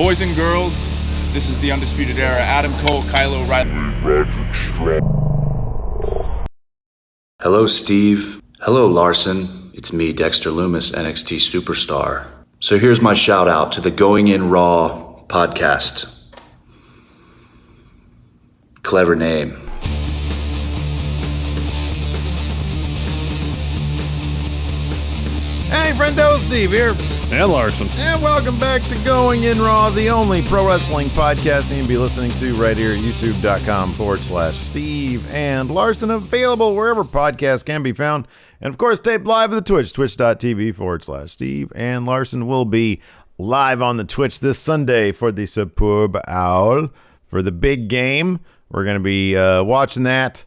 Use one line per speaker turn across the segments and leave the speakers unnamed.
Boys and girls, this is the Undisputed Era. Adam Cole, Kyle O'Reilly.
Hello, Steve. Hello, Larson. It's me, Dexter Loomis, NXT Superstar. So here's my shout out to the Going In Raw podcast. Clever name.
Hey, friendo, Steve here.
And Larson.
And welcome back to Going In Raw, the only pro wrestling podcast you can be listening to right here at youtube.com/Steve and Larson, available wherever podcasts can be found. And of course, taped live at the Twitch, twitch.tv/Steve and Larson will be live on the Twitch this Sunday for the Superb Owl, for the big game. We're going to be watching that,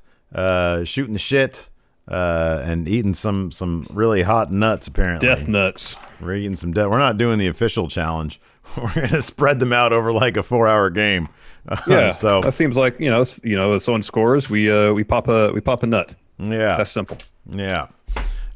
shooting the shit, and eating some really hot nuts, apparently.
Death nuts.
We're eating some death. We're not doing the official challenge. We're going to spread them out over like a 4-hour game.
Yeah,
so
that seems like, if someone scores, we pop a nut.
Yeah.
That's simple.
Yeah.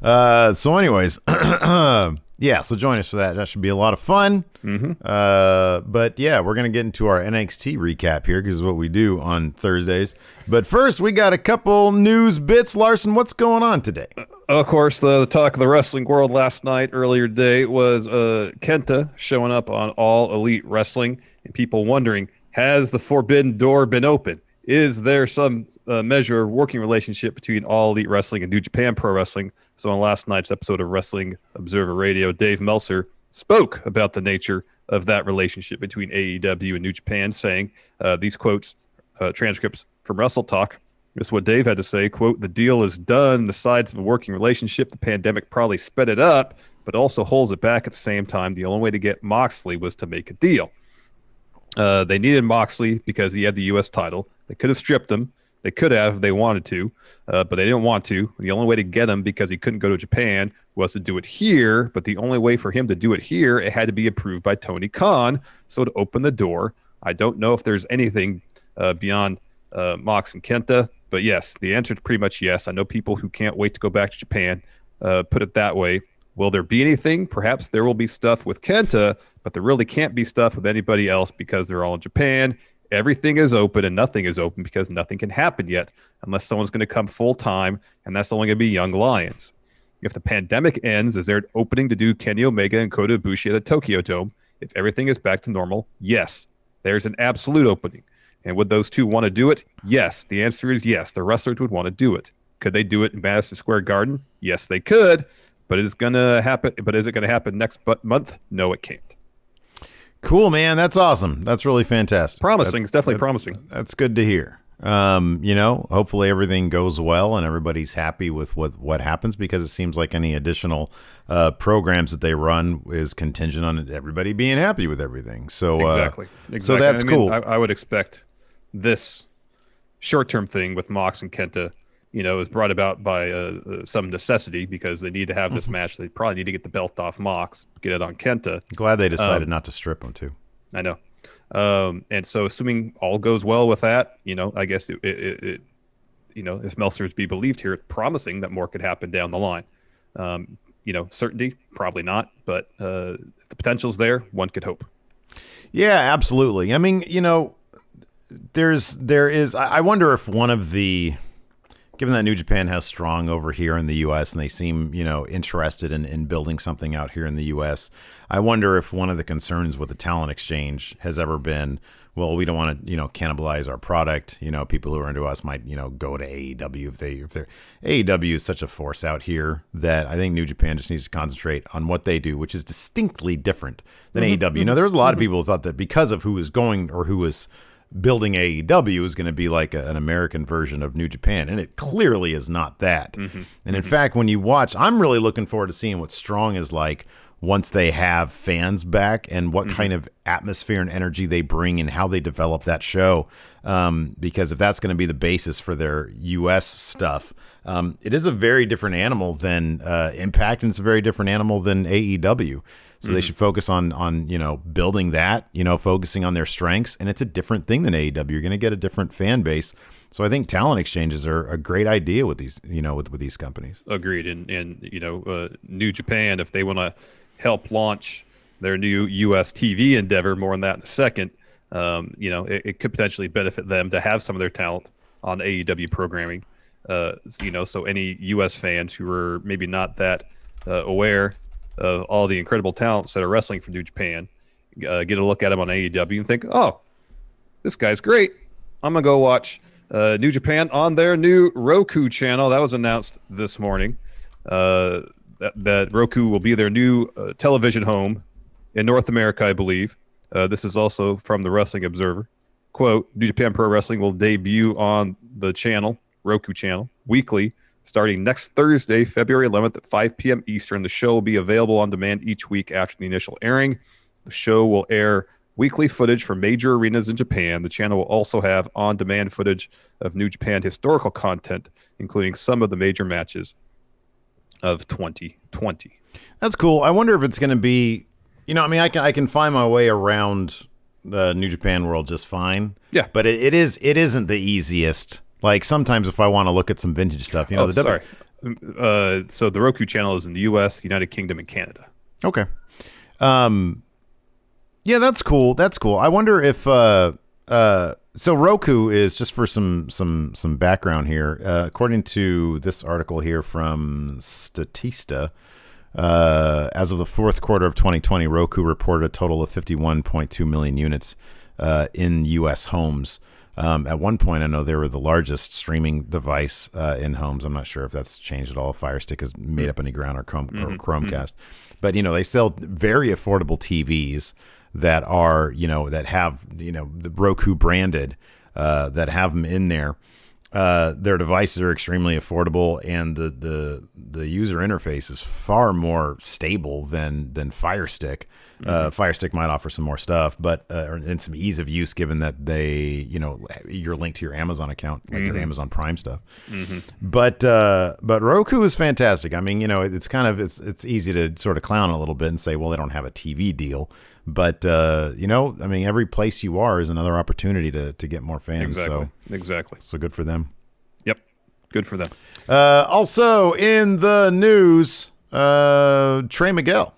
So anyways, yeah, so join us for that. That should be a lot of fun.
Mm-hmm.
But yeah, we're going to get into our NXT recap here because it's what we do on Thursdays. But first, we got a couple news bits. Larson, what's going on today?
Of course, the talk of the wrestling world earlier today was Kenta showing up on All Elite Wrestling and people wondering, has the forbidden door been open? Is there some measure of working relationship between All Elite Wrestling and New Japan Pro Wrestling? So on last night's episode of Wrestling Observer Radio, Dave Meltzer spoke about the nature of that relationship between AEW and New Japan, saying these quotes, transcripts from Wrestle Talk. This is what Dave had to say, quote, "The deal is done. The sides of a working relationship. The pandemic probably sped it up, but also holds it back at the same time. The only way to get Moxley was to make a deal. They needed Moxley because he had the U.S. title. They could have stripped him. They could have if they wanted to, but they didn't want to. The only way to get him, because he couldn't go to Japan, was to do it here. But the only way for him to do it here, it had to be approved by Tony Khan. So to open the door, I don't know if there's anything beyond Mox and Kenta. But yes, the answer is pretty much yes. I know people who can't wait to go back to Japan. Put it that way. Will there be anything? Perhaps there will be stuff with Kenta, but there really can't be stuff with anybody else because they're all in Japan. Everything is open and nothing is open because nothing can happen yet unless someone's going to come full time, and that's only going to be Young Lions. If the pandemic ends, is there an opening to do Kenny Omega and Kota Ibushi at the Tokyo Dome? If everything is back to normal, yes, there's an absolute opening. And would those two want to do it? Yes. The answer is yes. The wrestlers would want to do it. Could they do it in Madison Square Garden? Yes, they could. But it's going to happen. But is it going to happen next month? No, it can't.
Cool, man. That's awesome. That's really fantastic.
Promising. It's definitely promising.
That's good to hear. Hopefully everything goes well and everybody's happy with what happens, because it seems like any additional programs that they run is contingent on everybody being happy with everything. So
exactly.
So that's cool.
I would expect this short-term thing with Mox and Kenta, is brought about by some necessity because they need to have this match. They probably need to get the belt off Mox, get it on Kenta.
Glad they decided not to strip him too.
I know. And so assuming all goes well with that, I guess it if Meltzer is to be believed here, it's promising that more could happen down the line. Certainty, probably not, but if the potential's there, one could hope.
Yeah, absolutely. I mean, there is, I wonder if one of the, given that New Japan has strong over here in the U.S. and they seem, interested in building something out here in the U.S., I wonder if one of the concerns with the talent exchange has ever been, well, we don't want to, cannibalize our product. People who are into us might, go to AEW if they're AEW is such a force out here that I think New Japan just needs to concentrate on what they do, which is distinctly different than AEW. There was a lot of people who thought that because of who was going or who was building AEW is going to be like an American version of New Japan, and it clearly is not that. And in fact, when you watch, I'm really looking forward to seeing what Strong is like once they have fans back and what kind of atmosphere and energy they bring and how they develop that show. Because if that's going to be the basis for their U.S. stuff, it is a very different animal than Impact, and it's a very different animal than AEW. So they should focus on building that, focusing on their strengths. And it's a different thing than AEW. You're going to get a different fan base. So I think talent exchanges are a great idea with these, with these companies.
Agreed. And New Japan, if they want to help launch their new U.S. TV endeavor. More on that in a second. It could potentially benefit them to have some of their talent on AEW programming. So any U.S. fans who are maybe not that aware of all the incredible talents that are wrestling for New Japan, get a look at them on AEW and think, oh, this guy's great. I'm going to go watch New Japan on their new Roku channel. That was announced this morning. That Roku will be their new television home in North America, I believe. This is also from the Wrestling Observer. Quote, New Japan Pro Wrestling will debut on the channel, Roku channel, weekly, starting next Thursday, February 11th at 5 p.m. Eastern. The show will be available on demand each week after the initial airing. The show will air weekly footage from major arenas in Japan. The channel will also have on-demand footage of New Japan historical content, including some of the major matches of 2020.
That's cool. I wonder if it's going to be, I can find my way around the New Japan world just fine.
Yeah.
But it isn't the easiest. Like sometimes if I want to look at some vintage stuff,
sorry. So the Roku channel is in the U.S., United Kingdom, and Canada.
Okay. Yeah, that's cool. That's cool. I wonder if so Roku is, just for some background here, according to this article here from Statista, as of the fourth quarter of 2020, Roku reported a total of 51.2 million units in U.S. homes. At one point, I know they were the largest streaming device in homes. I'm not sure if that's changed at all. Fire Stick has made up any ground, or Chromecast. But, they sell very affordable TVs that are, that have, the Roku branded, that have them in there. Their devices are extremely affordable, and the user interface is far more stable than Fire Stick. Fire Stick might offer some more stuff, but and some ease of use, given that they, you're linked to your Amazon account, like your Amazon Prime stuff. But Roku is fantastic. I mean, it's kind of it's easy to sort of clown a little bit and say, well, they don't have a TV deal. But, every place you are is another opportunity to get more fans.
Exactly.
So good for them.
Yep. Good for them.
Also in the news, Trey Miguel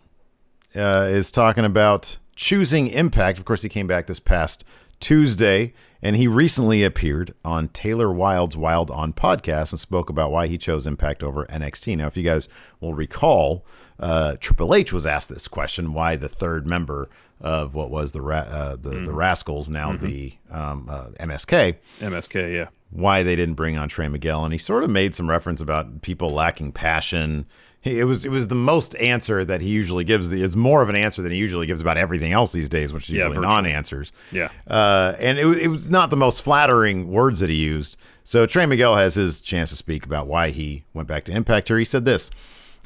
is talking about choosing Impact. Of course, he came back this past Tuesday, and he recently appeared on Taylor Wilde's Wild On podcast and spoke about why he chose Impact over NXT. Now, if you guys will recall, Triple H was asked this question: why the third member of what was the Rascals, now the MSK?
MSK, yeah.
Why they didn't bring on Trey Miguel, and he sort of made some reference about people lacking passion. It was the most answer that he usually gives. It's more of an answer than he usually gives about everything else these days, which is usually non-answers.
Yeah.
And it was not the most flattering words that he used. So Trey Miguel has his chance to speak about why he went back to Impact here. He said this: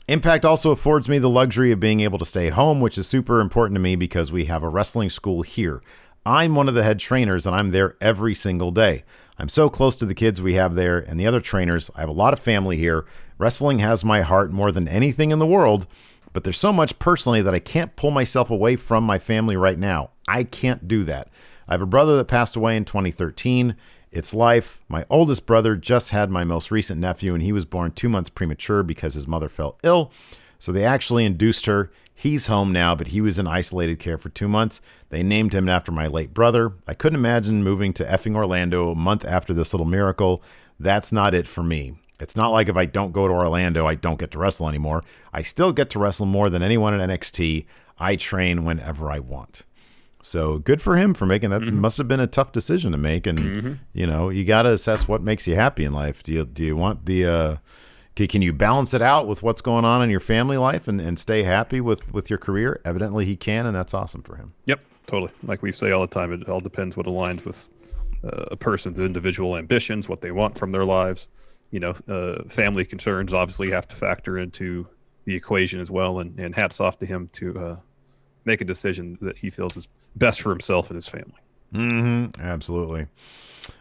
Impact also affords me the luxury of being able to stay home, which is super important to me because we have a wrestling school here. I'm one of the head trainers, and I'm there every single day. I'm so close to the kids we have there and the other trainers. I have a lot of family here. Wrestling has my heart more than anything in the world, but there's so much personally that I can't pull myself away from my family right now. I can't do that. I have a brother that passed away in 2013. It's life. My oldest brother just had my most recent nephew, and he was born 2 months premature because his mother fell ill. So they actually induced her. He's home now, but he was in isolated care for 2 months. They named him after my late brother. I couldn't imagine moving to effing Orlando a month after this little miracle. That's not it for me. It's not like if I don't go to Orlando, I don't get to wrestle anymore. I still get to wrestle more than anyone at NXT. I train whenever I want. So good for him for making that. Must have been a tough decision to make. And, you got to assess what makes you happy in life. Do you want the, can you balance it out with what's going on in your family life and stay happy with your career? Evidently he can, and that's awesome for him.
Yep, totally. Like we say all the time, it all depends what aligns with a person's individual ambitions, what they want from their lives. Family concerns obviously have to factor into the equation as well. And hats off to him to make a decision that he feels is best for himself and his family.
Absolutely.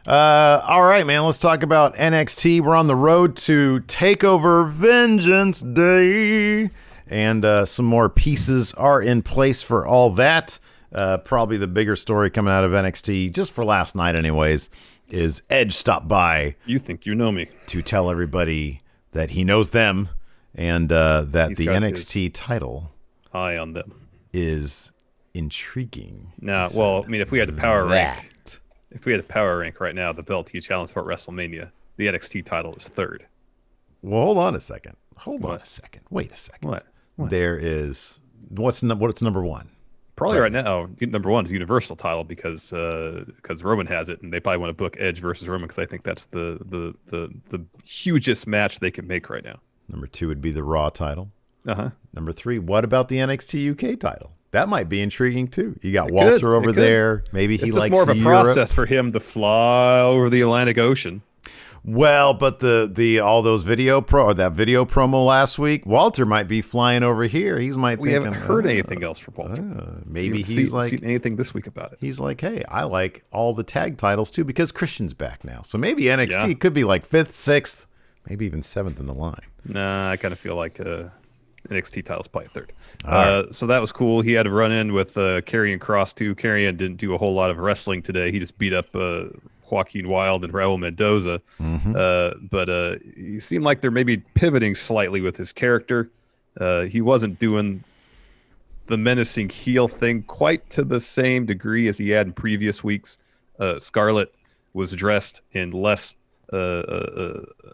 All right, man, let's talk about NXT. We're on the road to TakeOver Vengeance Day, and some more pieces are in place for all that. Probably the bigger story coming out of NXT, just for last night anyways, is Edge stopped by.
You think you know me.
To tell everybody that he knows them, and that the NXT title
eye on them
is intriguing.
No,
He
well,
said
I mean, if we had to power rank,
that.
if we had to power rank right now, the belt you challenge for at WrestleMania, the NXT title is third.
Well, hold on a second. Wait a second.
What?
There is what's number one?
Probably right now, number one is Universal title because Roman has it, and they probably want to book Edge versus Roman because I think that's the hugest match they can make right now.
Number two would be the Raw title.
Uh-huh.
Number three, what about the NXT UK title? That might be intriguing too. You got Walter over there. Maybe he likes
more of a
Europe.
process for him to fly over the Atlantic Ocean.
Well, but all those that video promo last week, Walter might be flying over here.
We haven't heard anything else from Walter.
Maybe
he's seen anything this week about it.
He's like, hey, I like all the tag titles too because Christian's back now. So maybe NXT could be like 5th, 6th, maybe even 7th in the line.
Nah, I kind of feel like NXT title's probably 3rd.
Right.
So that was cool. He had a run in with Karrion Kross too. Karrion didn't do a whole lot of wrestling today. He just beat up Joaquin Wilde and Raul Mendoza. But he seemed like they're maybe pivoting slightly with his character. He wasn't doing the menacing heel thing quite to the same degree as he had in previous weeks. Scarlett was dressed in less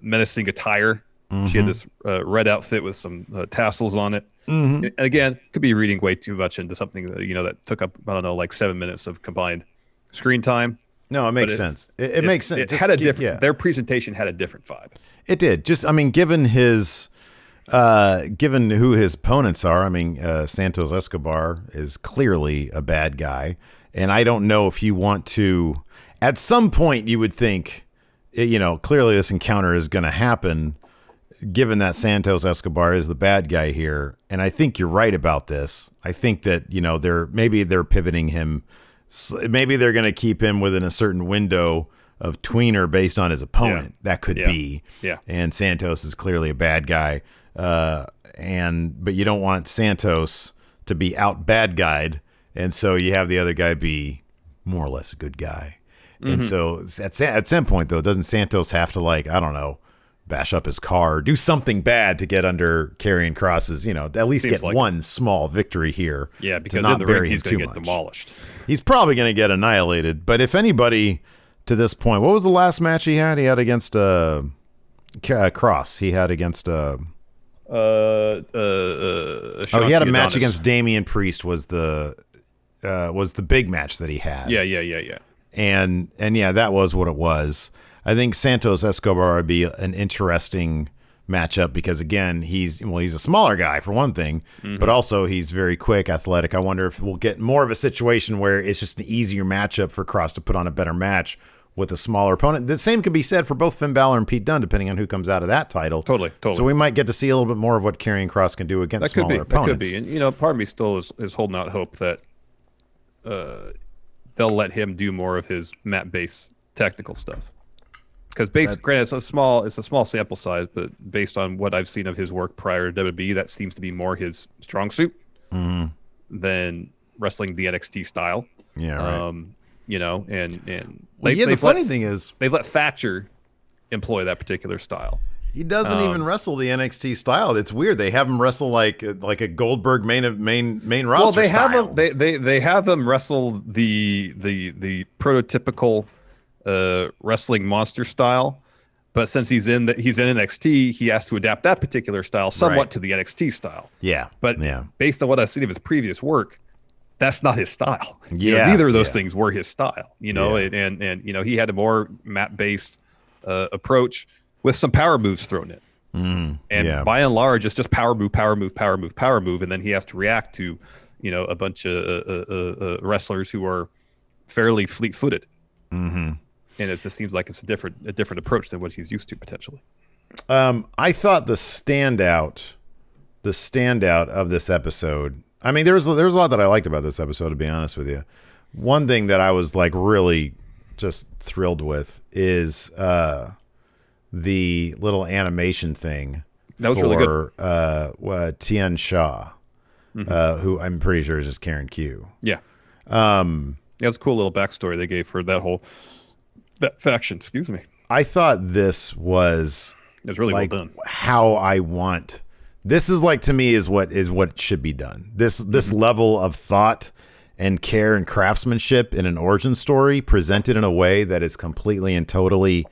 menacing attire. She had this red outfit with some tassels on it. And again, could be reading way too much into something that took up, I don't know, like 7 minutes of combined screen time.
No, it makes sense. It makes sense.
It had a different. Their presentation had a different vibe.
It did. Just, I mean, given who his opponents are, I mean, Santos Escobar is clearly a bad guy, and I don't know if you want to. At some point, you would think, clearly this encounter is going to happen, given that Santos Escobar is the bad guy here, and I think you're right about this. I think that they're pivoting him. Maybe they're going to keep him within a certain window of tweener based on his opponent. That could be.
Yeah.
And Santos is clearly a bad guy. But you don't want Santos to be out bad guyed. And so you have the other guy be more or less a good guy. And so at some point, though, doesn't Santos have to, I don't know, bash up his car, do something bad to get under Karrion Kross's, at least get one small victory here.
Yeah, because in the ring, he's going to get demolished.
He's probably going to get annihilated. But if anybody to this point, what was the last match he had? He had against Kross. He had against he had a match against Damian Priest. Was the big match that he had?
Yeah.
And yeah, that was what it was. I think Santos Escobar would be an interesting matchup because, again, he's a smaller guy for one thing, but also he's very quick, athletic. I wonder if we'll get more of a situation where it's just an easier matchup for Kross to put on a better match with a smaller opponent. The same could be said for both Finn Balor and Pete Dunne, depending on who comes out of that title.
Totally.
So we might get to see a little bit more of what Karrion Kross can do against smaller opponents.
That could be. And, part of me still is holding out hope that they'll let him do more of his mat-based technical stuff. Because granted, it's a small sample size, but based on what I've seen of his work prior to WWE, that seems to be more his strong suit than wrestling the NXT style.
Yeah, right.
And
the funny thing is
they've let Thatcher employ that particular style.
He doesn't even wrestle the NXT style. It's weird. They have him wrestle like a Goldberg main roster style.
They have him wrestle the prototypical wrestling monster style, but since he's in NXT, he has to adapt that particular style somewhat to the NXT style.
Yeah,
but based on what I've seen of his previous work, that's not his style. Neither of those things were his style. And he had a more mat-based approach with some power moves thrown in. By and large, it's just power move, and then he has to react to a bunch of wrestlers who are fairly fleet-footed. And it just seems like it's a different approach than what he's used to potentially.
I thought the standout of this episode. I mean, there was a lot that I liked about this episode, to be honest with you. One thing that I was really just thrilled with is the little animation thing.
That was really good.
Tian Shaw, who I'm pretty sure is just Karen Q.
Yeah. It's a cool little backstory they gave for that faction. Excuse me.
I thought this was
really well done.
How I want This is like, to me, is what should be done. This level of thought and care and craftsmanship in an origin story presented in a way that is completely and totally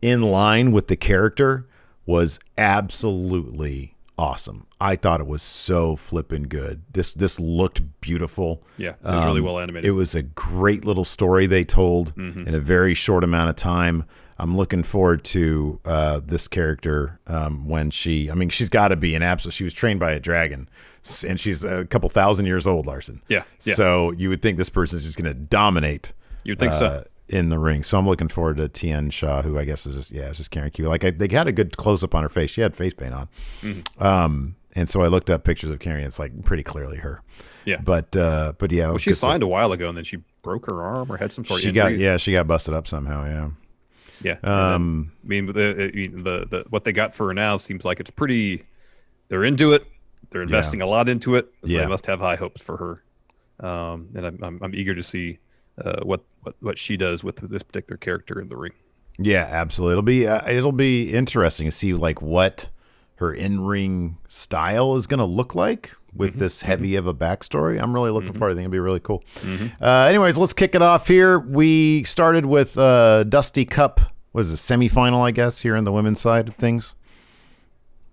in line with the character was absolutely awesome. I thought it was so flippin' good. This looked beautiful.
Yeah, it was really well animated.
It was a great little story they told in a very short amount of time. I'm looking forward to this character when she's got to be an absolute. She was trained by a dragon, and she's a couple thousand years old, Larson.
Yeah.
So you would think this person's just going to dominate.
You'd think so.
In the ring. So I'm looking forward to Tian Shaw, who I guess is just Karen Q. Like they had a good close up on her face. She had face paint on. And so I looked up pictures of Karen. It's like pretty clearly her. Yeah. But yeah.
Well, she signed a while ago, and then she broke her arm or had some sort of
injury. She got busted up somehow. Yeah.
Yeah. The what they got for her now seems like it's pretty. They're into it. They're investing a lot into it. So they must have high hopes for her. And I'm eager to see what she does with this particular character in the ring.
Yeah, absolutely. It'll be interesting to see like what her in-ring style is going to look like with this heavy of a backstory. I'm really looking forward. I think it'll be really cool. Anyways, let's kick it off here. We started with Dusty Cup. Was it semifinal, I guess, here in the women's side of things?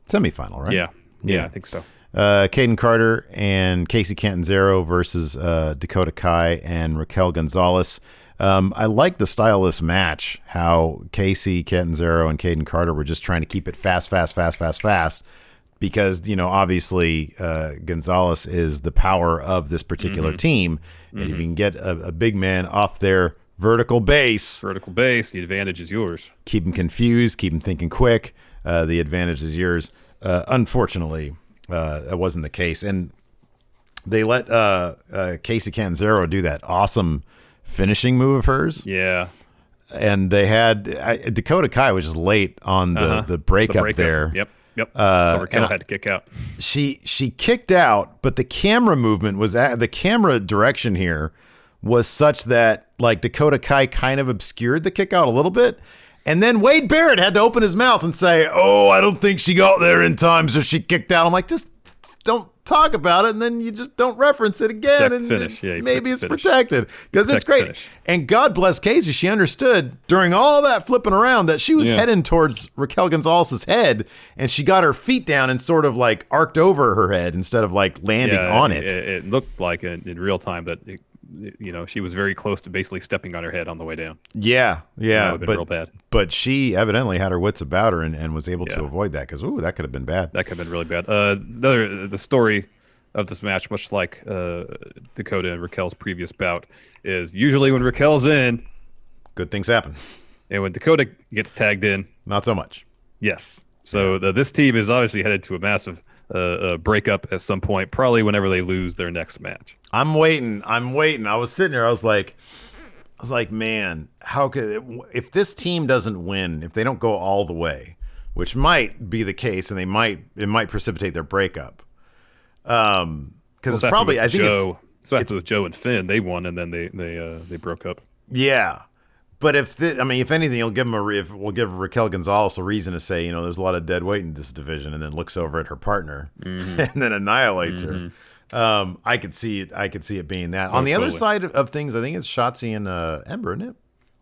Semifinal, right?
Yeah, I think so.
Kayden Carter and Kacy Catanzaro versus Dakota Kai and Raquel Gonzales. I like the style of this match, how Kacy Catanzaro and Kayden Carter were just trying to keep it fast, because, obviously Gonzales is the power of this particular team. And if you can get a big man off their vertical base,
the advantage is yours.
Keep him confused, keep him thinking quick. The advantage is yours. Unfortunately, that wasn't the case. And they let Kacy Catanzaro do that awesome finishing move of hers.
Yeah.
And they had Dakota Kai was just late on the breakup there.
Yep. So Raquel had to kick out.
She kicked out, but the camera movement was the camera direction here was such that like Dakota Kai kind of obscured the kick out a little bit. And then Wade Barrett had to open his mouth and say, "Oh, I don't think she got there in time, so she kicked out." I'm like, just don't talk about it, and then you just don't reference it again, and maybe it's protected because it's great. Finish. And God bless Kacy, she understood during all that flipping around that she was heading towards Raquel Gonzalez's head, and she got her feet down and sort of like arced over her head instead of like landing on it.
It looked like in real time that she was very close to basically stepping on her head on the way down.
Yeah,
but real bad.
But she evidently had her wits about her and was able to avoid that because that could have been bad.
That could have been really bad. The story of this match, much like Dakota and Raquel's previous bout, is usually when Raquel's in,
good things happen,
and when Dakota gets tagged in, not so much. Yes. So this team is obviously headed to a massive breakup at some point, probably whenever they lose their next match.
I'm waiting. I was sitting there. I was like, man, how could if this team doesn't win, if they don't go all the way, which might be the case, and it might precipitate their breakup. Because it's probably I think
it's with Joe and Finn. They won, and then they broke up.
Yeah. But if anything, we'll give Raquel Gonzalez a reason to say, there's a lot of dead weight in this division, and then looks over at her partner and then annihilates her. I could see it being that. On the other side of things, I think it's Shotzi and Ember, isn't it?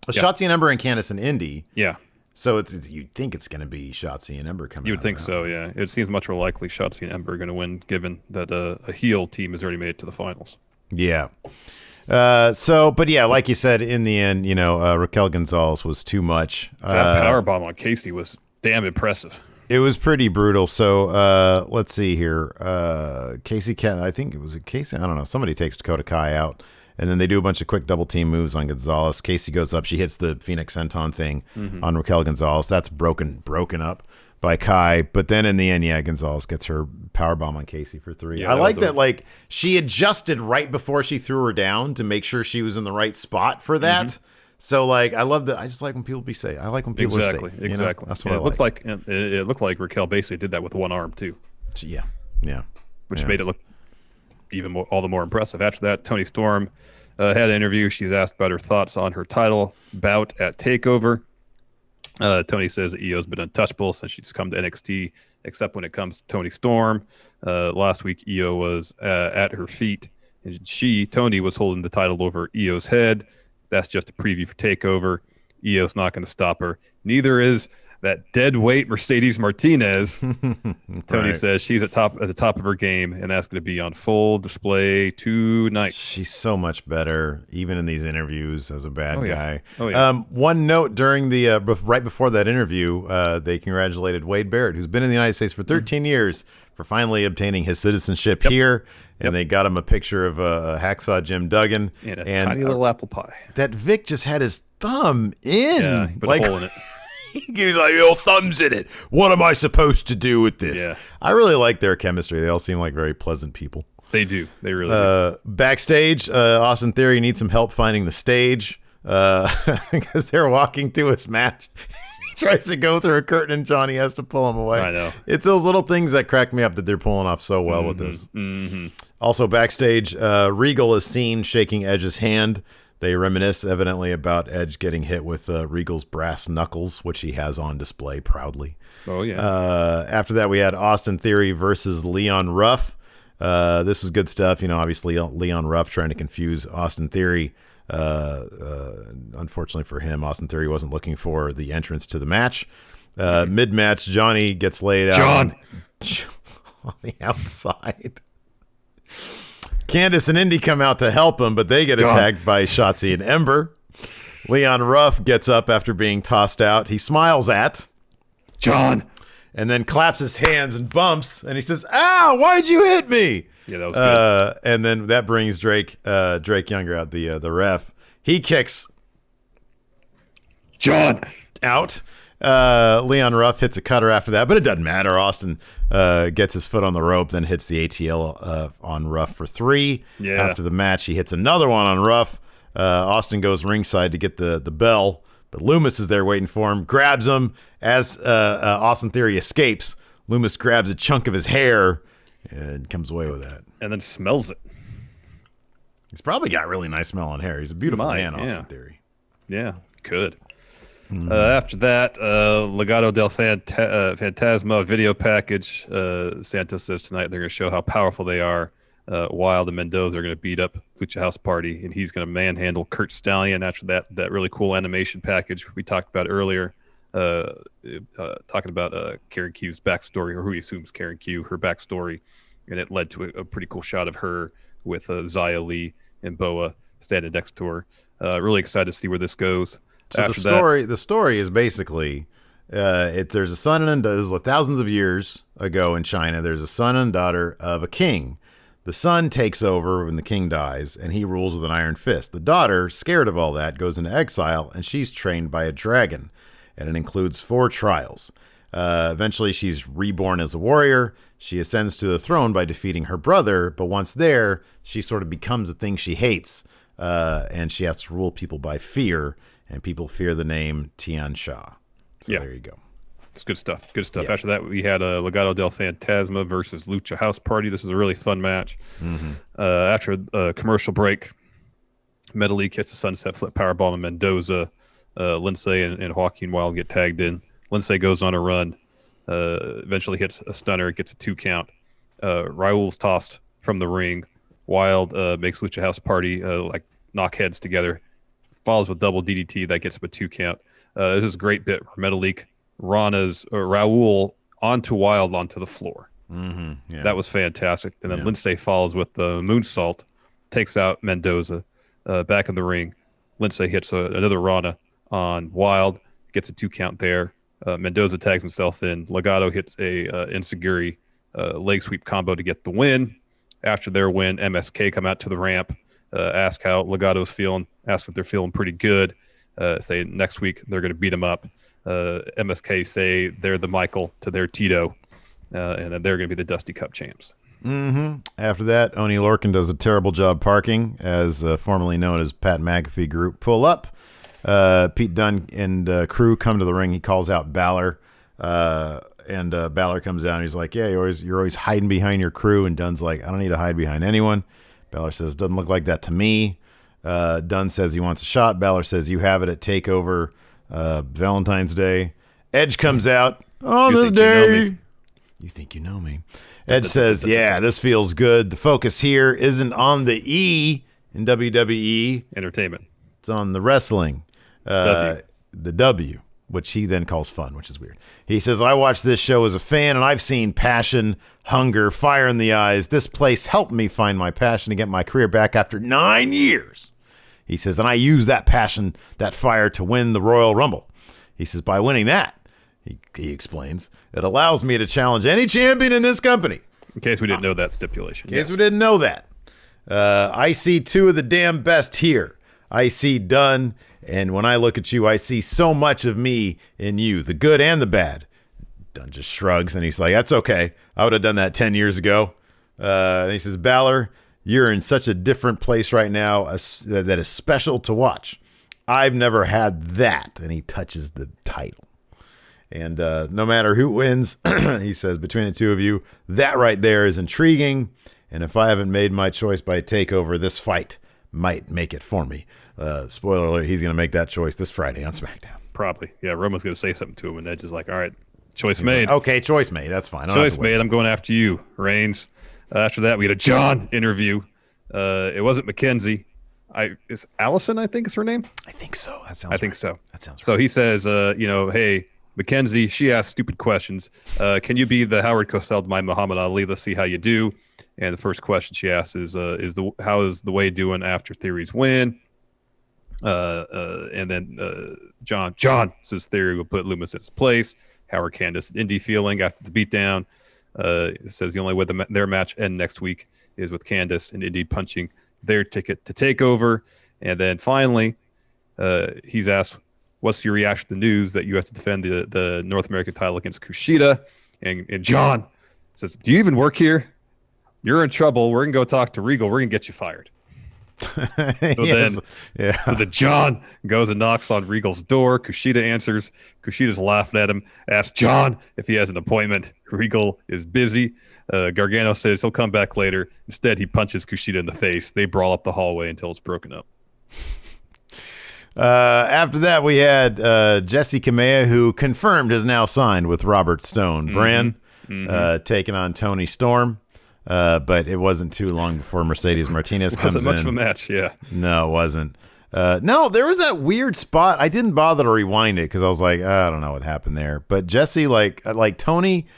Shotzi and Ember and Candice and Indy.
Yeah.
So you'd think it's going to be Shotzi and Ember coming.
You would think so, yeah. It seems much more likely Shotzi and Ember are going to win, given that a heel team has already made it to the finals.
Yeah. But yeah, like you said, in the end, Raquel Gonzalez was too much.
That powerbomb on Kacy was damn impressive.
It was pretty brutal. So let's see here. Kacy, I think it was Kacy. I don't know. Somebody takes Dakota Kai out, and then they do a bunch of quick double team moves on Gonzalez. Kacy goes up. She hits the Phoenix Senton thing on Raquel Gonzalez. That's broken up by Kai. But then in the end, Gonzalez gets her powerbomb on Kacy for 3. I like that. Like she adjusted right before she threw her down to make sure she was in the right spot for that. So like, I love that. I just like when people say. I like when people are safe.
Exactly.
That's what
it looked like. It looked like Raquel basically did that with one arm too.
Yeah.
Which made it look even all the more impressive. After that, Toni Storm had an interview. She's asked about her thoughts on her title bout at TakeOver. Tony says that Io's been untouchable since she's come to NXT, except when it comes to Tony Storm. Last week, Io was at her feet, and Tony, was holding the title over Io's head. That's just a preview for TakeOver. Io's not going to stop her. Neither is that dead weight Mercedes Martinez. Tony says she's at the top of her game, and that's going to be on full display tonight.
She's so much better, even in these interviews, as a bad guy.
Oh, yeah.
One note during the right before that interview, they congratulated Wade Barrett, who's been in the United States for 13 years, for finally obtaining his citizenship here. And they got him a picture of Hacksaw Jim Duggan
and a tiny little apple pie.
That Vic just had his thumb in.
Yeah, he put a hole in it.
He's like, your thumb's in it. What am I supposed to do with this?
Yeah.
I really like their chemistry. They all seem like very pleasant people.
They do. They really do.
Backstage, Austin Theory needs some help finding the stage because they're walking to his match. He tries to go through a curtain and Johnny has to pull him away.
I know.
It's those little things that crack me up that they're pulling off so well with this. Also backstage, Regal is seen shaking Edge's hand. They reminisce evidently about Edge getting hit with Regal's brass knuckles, which he has on display proudly.
Oh, yeah.
After that, we had Austin Theory versus Leon Ruff. This was good stuff. Obviously, Leon Ruff trying to confuse Austin Theory. Unfortunately for him, Austin Theory wasn't looking for the entrance to the match. Mid-match, Johnny gets laid out on the outside. Candice and Indy come out to help him, but they get attacked by Shotzi and Ember. Leon Ruff gets up after being tossed out. He smiles at
John
and then claps his hands and bumps, and he says, "Ow, why'd you hit me?"
Yeah, that was good.
And then that brings Drake Younger out, the ref. He kicks
John
out. Leon Ruff hits a cutter after that, but it doesn't matter. Austin gets his foot on the rope, then hits the ATL on Ruff for 3.
Yeah.
After the match, he hits another one on Ruff. Austin goes ringside to get the bell, but Loomis is there waiting for him, grabs him. As Austin Theory escapes, Loomis grabs a chunk of his hair and comes away with that.
And then smells it.
He's probably got really nice smelling hair. He's a beautiful man, Austin Theory.
Yeah, could. After that, Legado del Fantasma video package. Santos says tonight they're going to show how powerful they are. Wild and Mendoza are going to beat up Lucha House Party, and he's going to manhandle Curt Stallion after that really cool animation package we talked about earlier. Talking about Karen Q's backstory, or who he assumes Karen Q, her backstory, and it led to a pretty cool shot of her with Xia Li and Boa standing next to her. Really excited to see where this goes.
So the story is basically there's a son and this is thousands of years ago in China. There's a son and daughter of a king. The son takes over when the king dies, and he rules with an iron fist. The daughter, scared of all that, goes into exile, and she's trained by a dragon, and it includes 4 trials. Eventually, she's reborn as a warrior. She ascends to the throne by defeating her brother, but once there, she sort of becomes a thing she hates, and she has to rule people by fear. And people fear the name Tian Sha. So there you go.
It's good stuff. Good stuff.
Yeah.
After that, we had Legado del Fantasma versus Lucha House Party. This was a really fun match. After a commercial break, Metalik hits a sunset flip powerbomb and Mendoza. Lindsay and Joaquin Wilde get tagged in. Lindsay goes on a run. Eventually hits a stunner. Gets a 2 count. Raul's tossed from the ring. Wilde makes Lucha House Party knock heads together. Follows with double DDT that gets him a 2 count. This is a great bit where Metalik Raul onto Wilde onto the floor. That was fantastic. And then Lindsay follows with the moonsault, takes out Mendoza back in the ring. Lindsay hits another Rana on Wilde, gets a 2 count there. Mendoza tags himself in. Legado hits a Enziguri leg sweep combo to get the win. After their win, MSK come out to the ramp. Ask how Legado's feeling, ask if they're feeling pretty good. Say next week they're going to beat him up. MSK say they're the Michael to their Tito, and then they're going to be the Dusty Cup champs.
After that, Oni Lorcan does a terrible job parking, as formerly known as Pat McAfee Group pull up. Pete Dunne and crew come to the ring. He calls out Balor, and Balor comes down. He's like, "Yeah, you're always hiding behind your crew." And Dunne's like, "I don't need to hide behind anyone." Balor says, "Doesn't look like that to me." Dunne says he wants a shot. Balor says, "You have it at TakeOver." Valentine's Day. Edge comes out on
You
this
think you know
day.
me.
You think you know me. Edge says, yeah, this feels good. The focus here isn't on the E in WWE.
Entertainment.
It's on the wrestling.
W.
The W, which he then calls fun, which is weird. He says, I watched this show as a fan, and I've seen passion, hunger, fire in the eyes. This place helped me find my passion to get my career back after 9 years. He says, and I use that passion, that fire to win the Royal Rumble. He says, by winning that, he explains, it allows me to challenge any champion in this company.
In case we didn't know that stipulation.
In case we didn't know that. I see two of the damn best here. I see Dunne, and when I look at you, I see so much of me in you, the good and the bad. Dunne just shrugs, and he's like, that's okay. I would have done that 10 years ago. And he says, Balor, you're in such a different place right now that is special to watch. I've never had that. And he touches the title. And no matter who wins, he says, between the two of you, that right there is intriguing. And if I haven't made my choice by takeover, this fight might make it for me. Spoiler alert, he's going to make that choice this Friday on SmackDown.
Probably. Yeah, Roman's going to say something to him, and Edge is like, all right, choice made.
Okay, choice made. That's fine.
Choice made. I'm going after you, Reigns. After that, we had a John interview. It wasn't Mackenzie. It's Allison, I think is her name.
I think so. That sounds
I think
right.
so.
That sounds right.
So he says, hey, Mackenzie, she asks stupid questions. Can you be the Howard Cosell to my Muhammad Ali? Let's see how you do. And the first question she asks is how is the way doing after Theory's win? And then John says Theory will put Loomis in his place. Howard Candace and Indy feeling after the beatdown. Says the only way their match end next week is with Candace and Indy punching their ticket to TakeOver. And then finally, he's asked, what's your reaction to the news that you have to defend the North American title against Kushida? And John says, do you even work here? You're in trouble. We're going to go talk to Regal. We're going to get you fired. So
Yes.
so the John goes and knocks on Regal's door. Kushida answers. Kushida's laughing at him. Asks John if he has an appointment. Regal is busy. Gargano says he'll come back later. Instead, he punches Kushida in the face. They brawl up the hallway until it's broken up.
After that, we had Jesse Kamea, who confirmed is now signed with Robert Stone Brand, taking on Tony Storm. But it wasn't too long before Mercedes Martinez comes in.
Wasn't much of a match, yeah.
No, it wasn't. No, there was that weird spot. I didn't bother to rewind it because I was like, I don't know what happened there. But Jesse, like Tony,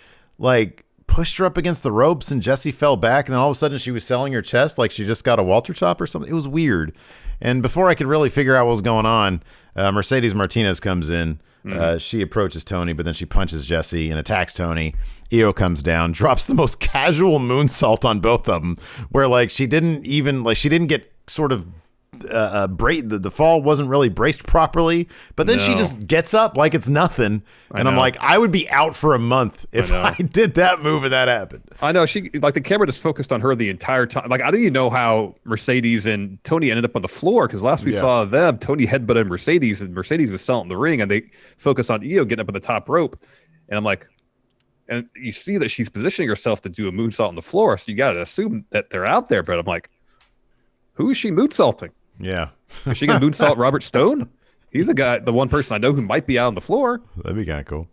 pushed her up against the ropes, and Jesse fell back, and then all of a sudden she was selling her chest like she just got a Walter chop or something. It was weird. And before I could really figure out what was going on, Mercedes Martinez comes in. She approaches Tony, but then she punches Jesse and attacks Tony. Io comes down, drops the most casual moonsault on both of them, where she didn't get sort of the fall wasn't really braced properly, but then she just gets up like it's nothing, and I'm like, I would be out for a month if I did that move and that happened.
I know, she the camera just focused on her the entire time. I don't even know how Mercedes and Tony ended up on the floor, because last we saw them, Tony headbutted Mercedes, and Mercedes was selling the ring, and they focus on Io getting up on the top rope, and I'm like, and you see that she's positioning herself to do a moonsault on the floor, so you got to assume that they're out there, but I'm like, who is she moonsaulting?
Yeah.
Is she going to moonsault Robert Stone? He's the one person I know who might be out on the floor.
That'd be kind of cool.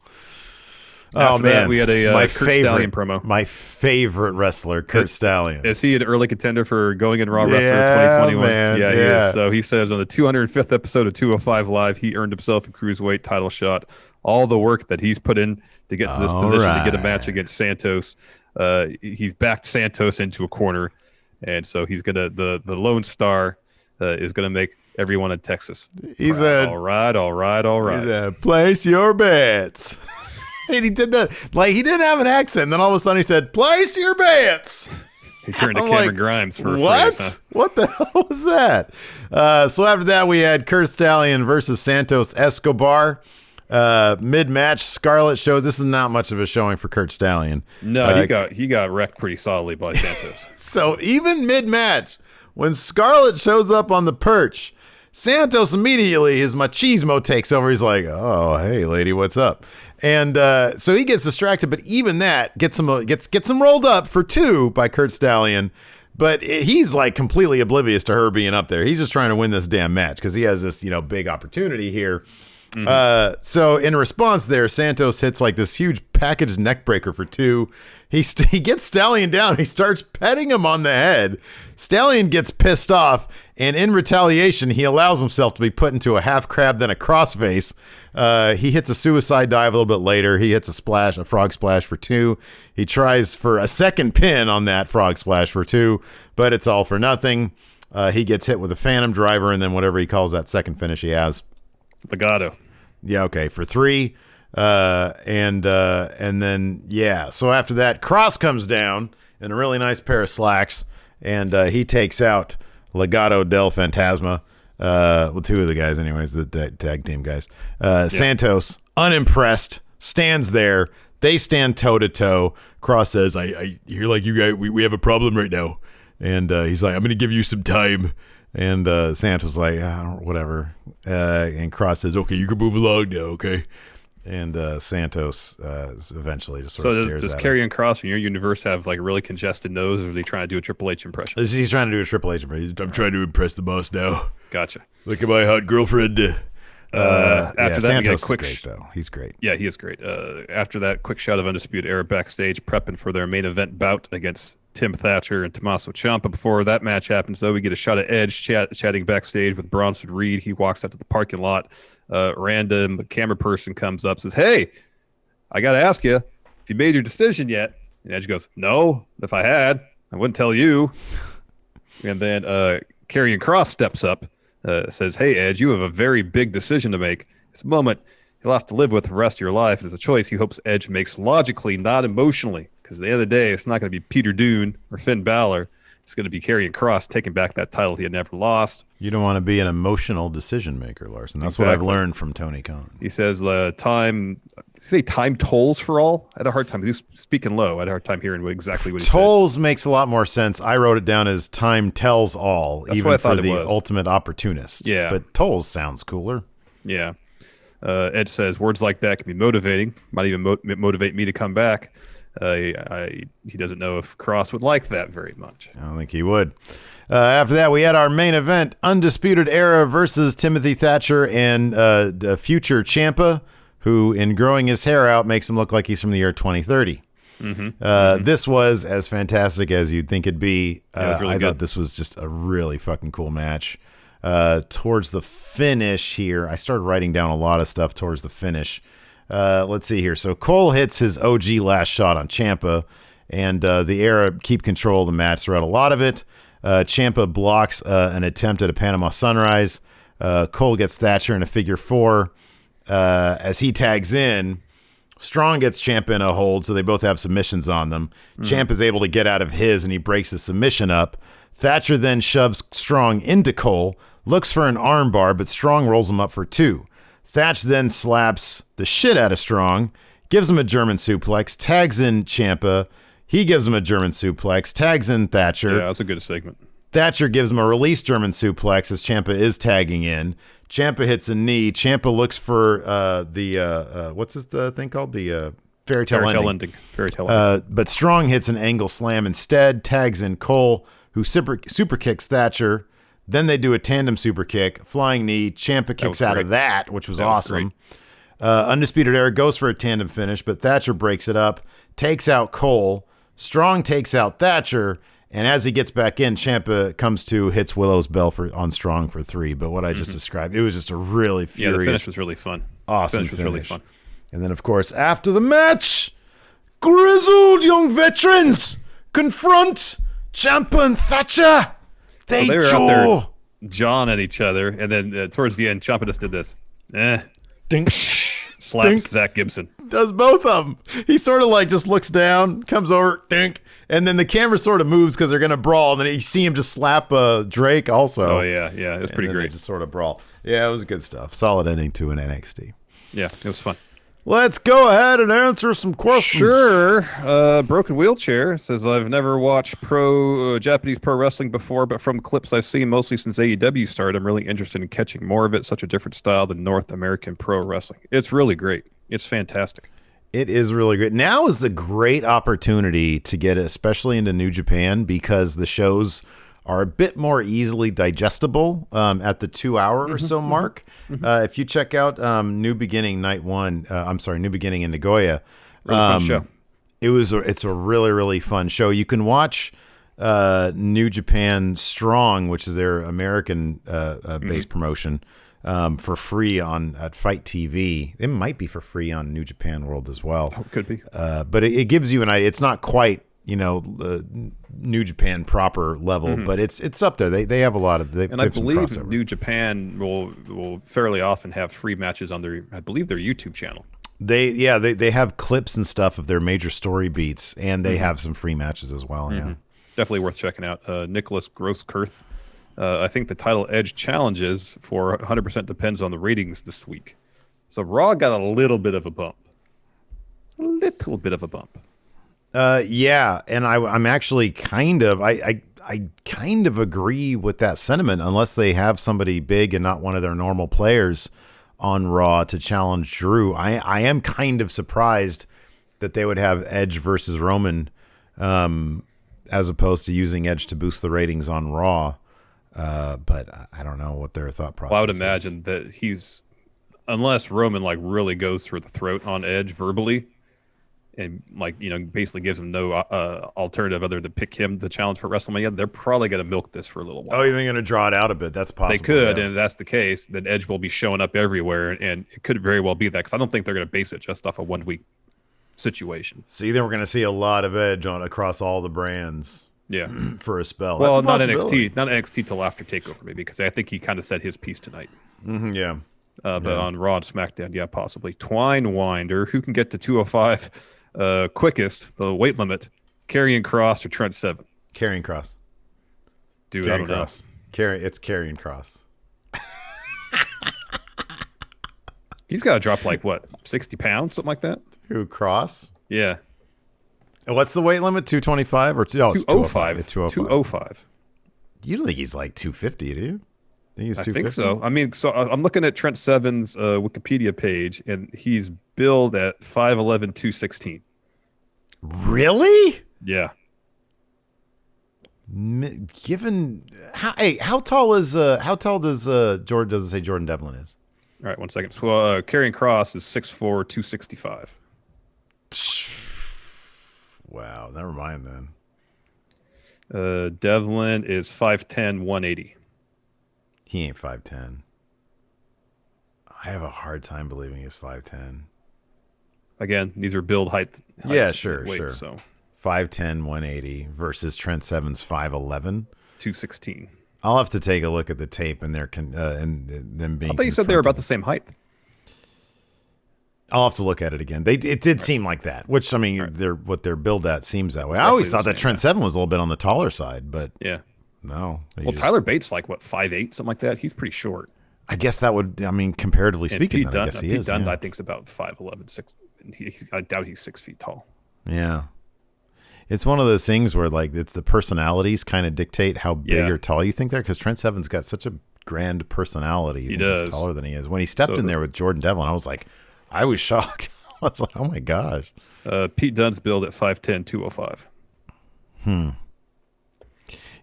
After that, we had a Curt Stallion promo.
My favorite wrestler, Curt Stallion.
Is he an early contender for Going in Raw Wrestler 2021?
Man,
yeah, he is. So he says on the 205th episode of 205 Live, he earned himself a cruiserweight title shot. All the work that he's put in to get to this position to get a match against Santos. He's backed Santos into a corner, and so he's gonna the Lone Star is gonna make everyone in Texas.
He said,
all right.
He said, place your bets. And he did that he didn't have an accent. And then all of a sudden he said, place your bets.
He turned to Cameron Grimes for
what?
a phrase, huh?
What the hell was that? So after that, we had Curt Stallion versus Santos Escobar. Mid-match, Scarlett showed this is not much of a showing for Curt Stallion.
No, he got wrecked pretty solidly by Santos.
So even mid-match, when Scarlett shows up on the perch, Santos immediately, his machismo takes over. He's like, oh, hey, lady, what's up? And so he gets distracted, but even that gets him rolled up for 2 by Curt Stallion. But he's completely oblivious to her being up there. He's just trying to win this damn match because he has this big opportunity here. So in response there, Santos hits like this huge packaged neck breaker for 2. He gets Stallion down. He starts petting him on the head. Stallion gets pissed off, and in retaliation, he allows himself to be put into a half crab, then a crossface. He hits a suicide dive a little bit later. He hits a frog splash for 2. He tries for a second pin on that frog splash for 2, but it's all for nothing. He gets hit with a phantom driver, and then whatever he calls that second finish he has.
Legato.
Yeah, okay, for 3. And then, so after that, Cross comes down in a really nice pair of slacks, and he takes out Legado del Fantasma. 2 of the guys, anyways, the tag team guys. Santos, unimpressed, stands there. They stand toe-to-toe. Cross says, I hear like you guys, we have a problem right now. And he's like, I'm going to give you some time. And Santos is like, whatever. And Cross says, okay, you can move along now, okay? And Santos eventually just sort of stares
does
at him.
Karrion Kross in your universe have like a really congested nose, or is he trying to do a Triple H impression?
He's trying to do a Triple H impression. I'm trying to impress the boss now.
Gotcha.
Look at my hot girlfriend.
After that,
Santos
we get a quick
is great, though. He's great.
Yeah, he is great. After that, quick shot of Undisputed Era backstage, prepping for their main event bout against Tim Thatcher and Tommaso Ciampa. Before that match happens, though, we get a shot of Edge chatting backstage with Bronson Reed. He walks out to the parking lot. Random camera person comes up, says, "Hey, I got to ask you if you made your decision yet." And Edge goes, "No, if I had, I wouldn't tell you." And then Karrion Kross steps up, says, "Hey, Edge, you have a very big decision to make. This moment you'll have to live with the rest of your life. And it's a choice he hopes Edge makes logically, not emotionally. Because at the end of the day, it's not going to be Peter Dunne or Finn Balor. It's going to be Karrion Kross taking back that title he had never lost."
You don't want to be an emotional decision maker, Larson. That's what I've learned from Tony Khan.
He says, time tolls for all? I had a hard time. He was speaking low. I had a hard time hearing exactly what he said.
Tolls makes a lot more sense. I wrote it down as time tells all,
That's
even
what I thought
for the
it was.
ultimate opportunist.
Yeah.
But tolls sounds cooler.
Yeah. Edge says, words like that can be motivating. Might even motivate me to come back. He doesn't know if Kross would like that very much.
I don't think he would. After that, we had our main event, Undisputed Era versus Timothy Thatcher and the future Ciampa, who, in growing his hair out, makes him look like he's from the year 2030. This was as fantastic as you'd think it'd be.
Really
I
good.
thought this was just a really fucking cool match. Towards the finish here, I started writing down a lot of stuff towards the finish. Let's see here. So Cole hits his OG last shot on Ciampa, and the Era keep control of the match throughout a lot of it. Ciampa blocks an attempt at a Panama Sunrise. Cole gets Thatcher in a figure 4. As he tags in, Strong gets Ciampa in a hold, so they both have submissions on them. Ciampa's able to get out of his, and he breaks the submission up. Thatcher then shoves Strong into Cole, looks for an armbar, but Strong rolls him up for 2. Thatch then slaps the shit out of Strong, gives him a German suplex, tags in Ciampa. He gives him a German suplex, tags in Thatcher.
Yeah, that's a good segment.
Thatcher gives him a release German suplex as Ciampa is tagging in. Ciampa hits a knee. Ciampa looks for what's this thing called? The fairy tale ending.
Fairy tale ending.
But Strong hits an angle slam instead, tags in Cole, who super kicks Thatcher. Then they do a tandem super kick, flying knee. Ciampa kicks out of that, which was awesome. Undisputed Era goes for a tandem finish, but Thatcher breaks it up, takes out Cole. Strong takes out Thatcher, and as he gets back in, Ciampa comes to, hits Willow's bell on Strong for 3. But what I just described, it was just a really furious,
the finish was really fun.
awesome
finish. Was really fun.
And then, of course, after the match, grizzled young veterans confront Ciampa and Thatcher. They
were
jaw.
out there jawing at each other, and then towards the end, Ciampa just did this.
Dink.
Slaps
Dink.
Zach Gibson.
Does both of them. He sort of like just looks down, comes over, dink, and then the camera sort of moves because they're going to brawl, and then you see him just slap Drake also.
Oh, yeah. It was pretty
and then
great.
They just sort of brawl. Yeah, it was good stuff. Solid ending to an NXT.
Yeah, it was fun.
Let's go ahead and answer some questions.
Sure. Broken Wheelchair says, I've never watched Japanese pro wrestling before, but from clips I've seen mostly since AEW started, I'm really interested in catching more of it. Such a different style than North American pro wrestling. It's really great. It's fantastic.
It is really great. Now is a great opportunity to get especially into New Japan, because the shows are a bit more easily digestible at the 2 hour or so mark. If you check out New Beginning Night 1, New Beginning in Nagoya,
really fun show.
It's a really, really fun show. You can watch New Japan Strong, which is their American based promotion, for free at Fight TV. It might be for free on New Japan World as well.
Oh, could be.
But it gives you an idea. It's not quite, New Japan proper level, but it's up there. They have a lot of.
I believe New Japan will fairly often have free matches on their YouTube channel.
They have clips and stuff of their major story beats, and they have some free matches as well. Yeah,
definitely worth checking out. Nicholas Grosskirth. I think the title Edge challenges for 100% depends on the ratings this week. So Raw got a little bit of a bump.
Yeah, and I'm actually kind of I kind of agree with that sentiment, unless they have somebody big and not one of their normal players on Raw to challenge Drew. I am kind of surprised that they would have Edge versus Roman as opposed to using Edge to boost the ratings on Raw. But I don't know what their thought process is.
Well, I would imagine that unless Roman really goes for the throat on Edge verbally, and basically gives him no alternative other than pick him to challenge for WrestleMania, they're probably going to milk this for a little while.
Oh, you're going to draw it out a bit? That's possible.
They could, and if that's the case, then Edge will be showing up everywhere, and it could very well be that, because I don't think they're going to base it just off a 1 week situation.
So either we're going to see a lot of Edge across all the brands.
Yeah,
for a spell.
Well, not NXT till after Takeover, maybe, because I think he kind of said his piece tonight.
Yeah.
But on Raw and SmackDown, yeah, possibly. Twine Winder, who can get to 205 quickest, the weight limit, Karrion Kross or Trent Seven?
Karrion Kross.
Dude, I don't know.
It's Karrion Kross.
He's got to drop 60 pounds, something like that?
Who, Kross?
Yeah.
And what's the weight limit? 225 or
205?
It's 205.
205.
You don't think he's 250, do you?
I think so. I mean, I'm looking at Trent Seven's Wikipedia page, and he's billed at 5'11", 216.
Really?
Yeah.
Given how tall does Jordan? Doesn't say Jordan Devlin is.
All right, 1 second. So Karrion Kross is 6'4", 265.
Wow, never mind then.
Devlin is 5'10", 180.
He ain't 5'10". I have a hard time believing he's 5'10".
Again, these are build height.
Yeah, sure.
So
5'10", 180 versus Trent Seven's 5'11",
216.
I'll have to take a look at the tape and them being.
I thought you said they were about the same height.
I'll have to look at it again. It did seem like that, which, I mean, what they're billed at seems that way. I always thought that Trent Seven was a little bit on the taller side, but
yeah,
no.
Well, Tyler Bates 5'8", something like that. He's pretty short.
I guess that would, comparatively speaking, I guess he is.
Dunne, I think, is about 5'11", 6. I doubt he's 6 feet tall.
Yeah. It's one of those things where it's the personalities kind of dictate how big or tall you think they're, because Trent Seven's got such a grand personality.
He does.
He's taller than he is. When he stepped in there with Jordan Devlin, I was shocked. I was like, oh my gosh.
Pete Dunne's billed at 5'10", 205.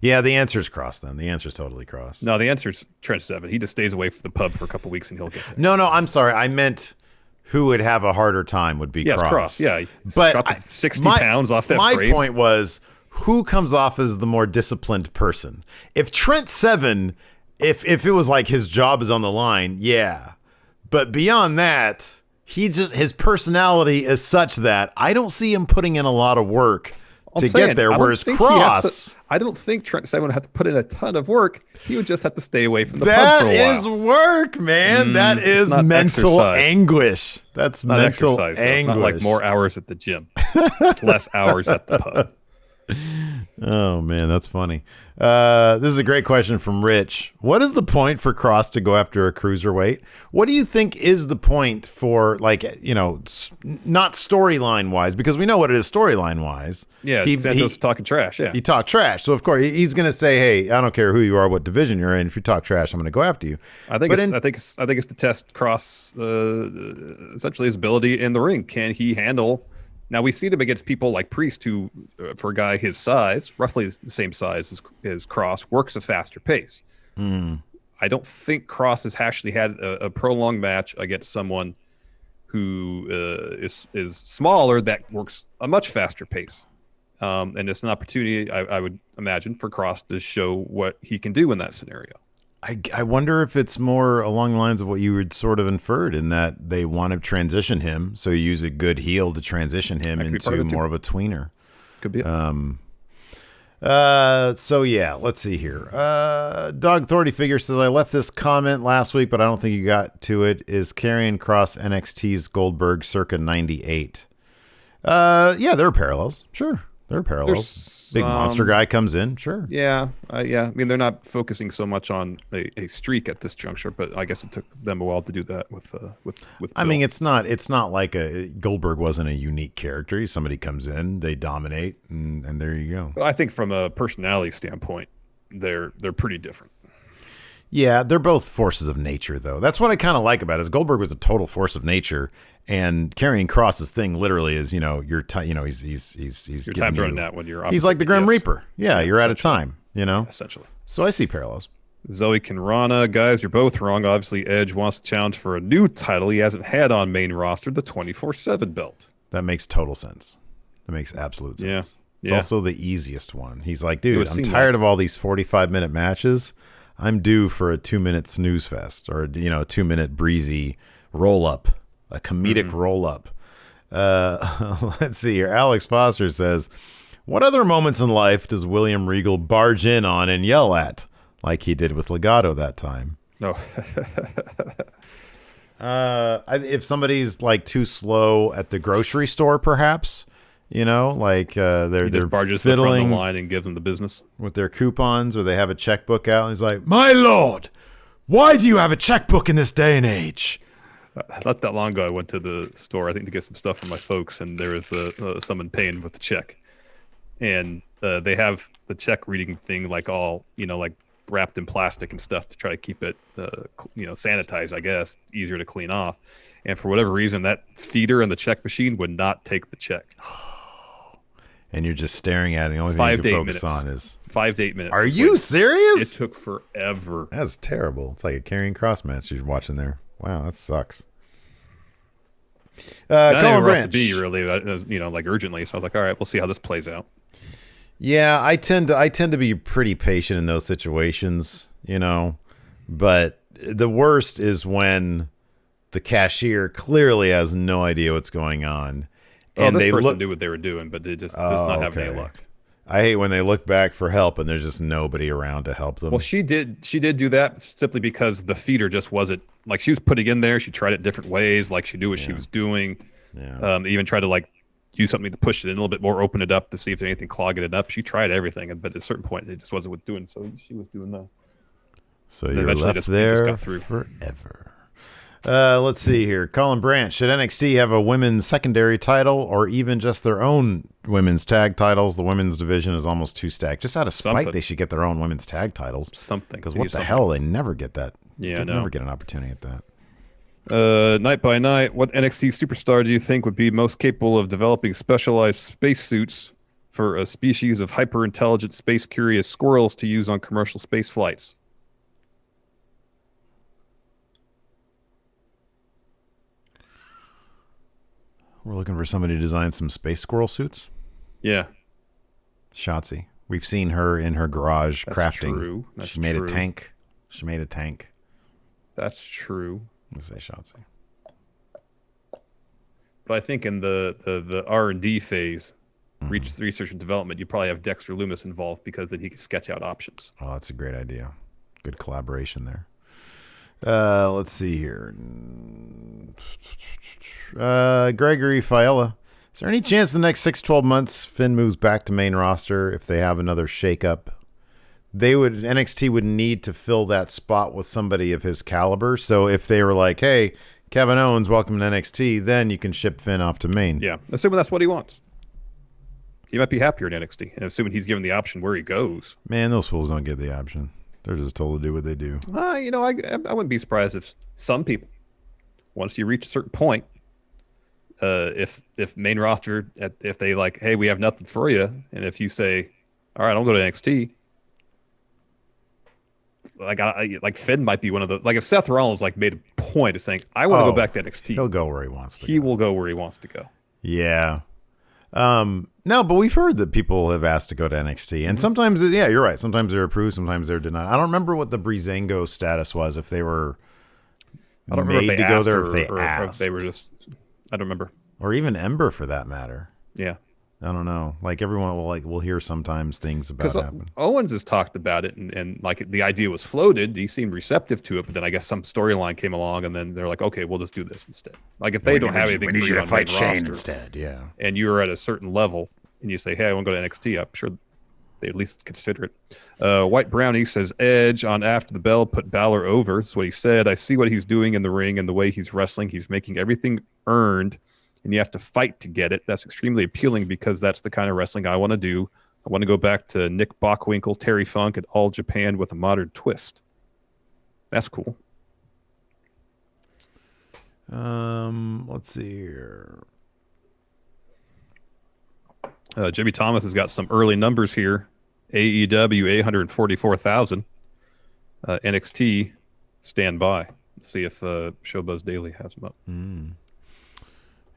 Yeah, the answer's Kross then. The answer's totally Kross.
No, the answer's Trent Seven. He just stays away from the pub for a couple weeks and he'll get there.
No, I'm sorry. I meant who would have a harder time would be Kross.
Kross. Yeah,
but
60 pounds off that
My point was, who comes off as the more disciplined person? If Trent Seven, if it was his job is on the line, yeah. But beyond that, his personality is such that I don't see him putting in a lot of work to get there. Whereas Kross,
I don't think Trent Seven would have to put in a ton of work. He would just have to stay away from the pub for a while.
That is work, man. That is mental anguish. That's
not
mental
anguish.
It's
not like more hours at the gym. It's less hours at the pub.
Oh man, that's funny. This is a great question from Rich. What is the point for Kross to go after a cruiserweight? What do you think is the point for, not storyline wise, because we know what it is storyline wise.
Yeah, Santos talking trash. Yeah,
he talked trash, so of course he's going to say, "Hey, I don't care who you are, what division you're in. If you talk trash, I'm going to go after you."
I think it's to test Kross essentially his ability in the ring. Can he handle Now we see them against people like Priest, who, for a guy his size, roughly the same size as Cross, works a faster pace. I don't think Cross has actually had a prolonged match against someone who is smaller that works a much faster pace. And it's an opportunity, I would imagine, for Cross to show what he can do in that scenario.
I wonder if it's more along the lines of what you had sort of inferred, in that they want to transition him, so you use a good heel to transition him into more of a tweener.
Could be it.
So yeah, let's see here. Dog Authority Figure says, I left this comment last week, but I don't think you got to it. Is Karrion Kross NXT's Goldberg circa 98? Yeah, there are parallels. Sure. There are parallels. Big monster guy comes in. Sure.
Yeah. I mean, they're not focusing so much on a streak at this juncture, but I guess it took them a while to do that with
I mean, it's not like Goldberg wasn't a unique character. Somebody comes in, they dominate, and there you go.
Well, I think from a personality standpoint, they're pretty different.
Yeah, they're both forces of nature, though. That's what I kind of like about it. Is Goldberg was a total force of nature, and Karrion Kross's thing literally is, he's
you're time to run that when you're.
He's like the Grim Reaper. Yeah, you're out of time.
Essentially.
So I see parallels.
Zoe Kinrana, guys, you're both wrong. Obviously, Edge wants to challenge for a new title he hasn't had on main roster, the 24/7 belt.
That makes total sense. That makes absolute sense.
Yeah.
It's also the easiest one. He's like, dude, I'm tired of all these 45-minute matches. I'm due for a 2-minute snooze fest, or a 2-minute breezy roll up, a comedic roll up. Let's see here. Alex Foster says, what other moments in life does William Regal barge in on and yell at, like he did with Legato that time?
No.
If somebody's like too slow at the grocery store, perhaps. They're
barges
fiddling
the line and give them the business
with their coupons, or they have a checkbook out, and he's like, "My lord, why do you have a checkbook in this day and age?"
Not that long ago, I went to the store, I think, to get some stuff for my folks, and there was someone paying with the check, and they have the check reading thing like all like wrapped in plastic and stuff to try to keep it sanitized, I guess, easier to clean off. And for whatever reason, that feeder in the check machine would not take the check.
And you're just staring at it. The only thing you can focus on is
5 to 8 minutes.
Are you serious?
It took forever.
That's terrible. It's like a Karrion Kross match you're watching there. Wow, that sucks.
Colin Branch to be really, like urgently. So I was like, all right, we'll see how this plays out.
Yeah, I tend to be pretty patient in those situations, but the worst is when the cashier clearly has no idea what's going on.
And this person knew what they were doing, but they just does not have any luck.
I hate when they look back for help and there's just nobody around to help them.
Well, she did do that simply because the feeder just wasn't, like, she was putting in there. She tried it different ways, like she knew what she was doing.
Yeah.
Even tried to use something to push it in a little bit more, open it up to see if there's anything clogging it up. She tried everything, but at a certain point, it just wasn't what doing. So she was doing that.
So you're left there forever. Let's see here. Colin Branch, should NXT have a women's secondary title or even just their own women's tag titles? The women's division is almost too stacked. Just out of spite, they should get their own women's tag titles. Because what the hell? They never get that.
Yeah,
they never get an opportunity at that.
Night by night, what NXT superstar do you think would be most capable of developing specialized spacesuits for a species of hyper-intelligent, space-curious squirrels to use on commercial space flights?
We're looking for somebody to design some space squirrel suits.
Yeah.
Shotzi. We've seen her in her garage crafting.
True.
She made a tank. She made a tank.
That's true.
Let's say Shotzi.
But I think in the R&D phase, research and development, you probably have Dexter Lumis involved, because then he can sketch out options.
Oh, that's a great idea. Good collaboration there. Let's see here. Gregory Fiella. Is there any chance the next 6-12 months Finn moves back to main roster if they have another shakeup? NXT would need to fill that spot with somebody of his caliber. So if they were like, hey, Kevin Owens, welcome to NXT, then you can ship Finn off to main.
Yeah, assuming that's what he wants. He might be happier in NXT, and assuming he's given the option where he goes.
Man, those fools don't get the option. They're just told to do what they do.
I wouldn't be surprised if some people, once you reach a certain point, if main roster, if they like, hey, we have nothing for you, and if you say, all right, I'll go to NXT. Like Finn might be one of the, like if Seth Rollins like made a point of saying, I want to go back to NXT.
He'll go where he wants to.
He will go where he wants to go.
Yeah. No, but we've heard that people have asked to go to NXT, and sometimes, yeah, you're right. Sometimes they're approved, sometimes they're denied. I don't remember what the Breezango status was. If they were,
I don't remember if they
go there,
or,
if they
or
asked,
if they were just. I don't remember.
Or even Ember for that matter.
Yeah.
I don't know. Like everyone will hear sometimes things about it happen.
Owens has talked about it, and like the idea was floated. He seemed receptive to it, but then I guess some storyline came along, and then they're like, okay, we'll just do this instead. Like if they don't have anything,
we need
for
you to
on
fight
main
Shane
roster,
instead. Yeah.
And you're at a certain level, and you say, hey, I want to go to NXT. I'm sure they at least consider it. White Brownie says Edge on After the Bell put Balor over. That's what he said. I see what he's doing in the ring and the way he's wrestling. He's making everything earned. And you have to fight to get it. That's extremely appealing because that's the kind of wrestling I want to do. I want to go back to Nick Bockwinkel, Terry Funk, and All Japan with a modern twist. That's cool.
Let's see here.
Jimmy Thomas has got some early numbers here. AEW 844,000. NXT stand by. Let's see if Showbuzz Daily has them up.